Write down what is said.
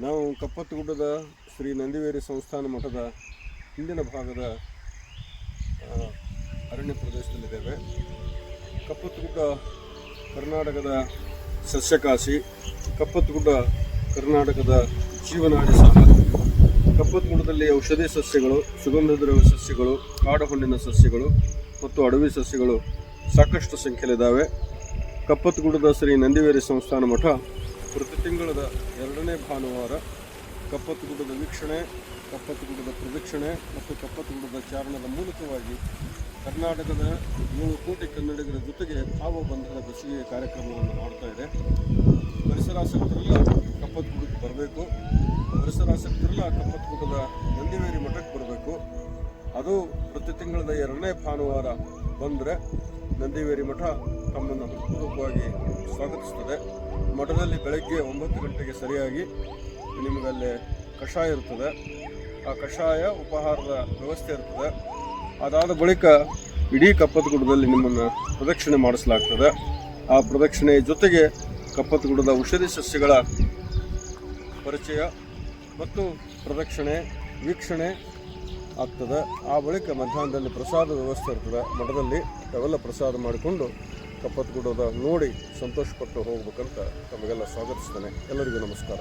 ನಾವು ಕಪ್ಪತ್ತಗುಡ್ಡದ ಶ್ರೀ ನಂದಿವೇರಿ ಸಂಸ್ಥಾನ ಮಠದ ಹಿಂದಿನ ಭಾಗದ ಅರಣ್ಯ ಪ್ರದೇಶದಲ್ಲಿದ್ದೇವೆ. ಕಪ್ಪತ್ತಗುಡ್ಡ ಕರ್ನಾಟಕದ ಸಸ್ಯಕಾಶಿ, ಕಪ್ಪತ್ತಗುಡ್ಡ ಕರ್ನಾಟಕದ ಜೀವನಾಡಿ ಸಹ. ಕಪ್ಪತ್ತಗುಡ್ಡದಲ್ಲಿ ಔಷಧಿ ಸಸ್ಯಗಳು, ಸುಗಂಧ ದ್ರವ್ಯ ಸಸ್ಯಗಳು, ಕಾಡು ಹಣ್ಣಿನ ಸಸ್ಯಗಳು ಮತ್ತು ಅಡವಿ ಸಸ್ಯಗಳು ಸಾಕಷ್ಟು ಸಂಖ್ಯೆಯಲ್ಲಿದ್ದಾವೆ. ಕಪ್ಪತ್ತಗುಡ್ಡದ ಶ್ರೀ ನಂದಿವೇರಿ ಸಂಸ್ಥಾನ ಮಠ ಪ್ರತಿ ತಿಂಗಳದ 2ನೇ ಭಾನುವಾರ ಕಪ್ಪತ್ತಗುಡ್ಡದ ವೀಕ್ಷಣೆ, ಕಪ್ಪತ್ತಗುಡ್ಡದ ಪ್ರದಕ್ಷಿಣೆ ಮತ್ತು ಕಪ್ಪತ್ತಗುಡ್ಡದ ಚಾರಣದ ಮೂಲಕವಾಗಿ ಕರ್ನಾಟಕದ 7 ಕೋಟಿ ಕನ್ನಡಿಗರ ಜೊತೆಗೆ ಭಾವಬಂಧದ ಬೆಸುಗೆಯ ಕಾರ್ಯಕ್ರಮವನ್ನು ಮಾಡ್ತಾ ಇದೆ. ಪರಿಸರಾಸಕ್ತರೆಲ್ಲ ಕಪ್ಪತ್ತಗುಡ್ಡಕ್ಕೆ ಬರಬೇಕು. ಪರಿಸರಾಸಕ್ತರೆಲ್ಲ ಕಪ್ಪತ್ತಗುಡ್ಡದ ನಂದಿವೇರಿ ಮಠಕ್ಕೆ ಬರಬೇಕು. ಅದು ಪ್ರತಿ ತಿಂಗಳದ 2ನೇ ಭಾನುವಾರ ಬಂದರೆ ನಂದಿವೇರಿ ಮಠ ತಮ್ಮನ್ನು ಹೃತ್ಪೂರ್ವಕವಾಗಿ ಸ್ವಾಗತಿಸ್ತದೆ. ಮಠದಲ್ಲಿ ಬೆಳಗ್ಗೆ 9 ಗಂಟೆಗೆ ಸರಿಯಾಗಿ ನಿಮಗಲ್ಲೇ ಕಷಾಯ ಇರ್ತದೆ. ಆ ಕಷಾಯ ಉಪಹಾರದ ವ್ಯವಸ್ಥೆ ಇರ್ತದೆ. ಅದಾದ ಬಳಿಕ ಇಡೀ ಕಪ್ಪತ್ತಗುಡ್ಡದಲ್ಲಿ ನಿಮ್ಮನ್ನು ಪ್ರದಕ್ಷಿಣೆ ಮಾಡಿಸಲಾಗ್ತದೆ. ಆ ಪ್ರದಕ್ಷಿಣೆಯ ಜೊತೆಗೆ ಕಪ್ಪತ್ತಗುಡ್ಡದ ಔಷಧಿ ಸಸ್ಯಗಳ ಪರಿಚಯ ಮತ್ತು ಪ್ರದಕ್ಷಿಣೆ ವೀಕ್ಷಣೆ ಆಗ್ತದೆ. ಆ ಬಳಿಕ ಮಧ್ಯಾಹ್ನದಲ್ಲಿ ಪ್ರಸಾದ ವ್ಯವಸ್ಥೆ ಇರ್ತದೆ ಮಠದಲ್ಲಿ. ಅವೆಲ್ಲ ಪ್ರಸಾದ ಮಾಡಿಕೊಂಡು ಕಪ್ಪತ್ತಗುಡ್ಡದ ನೋಡಿ ಸಂತೋಷಪಟ್ಟು ಹೋಗ್ಬೇಕಂತ ತಮಗೆಲ್ಲ ಸ್ವಾಗತಿಸ್ತೇನೆ. ಎಲ್ಲರಿಗೂ ನಮಸ್ಕಾರ.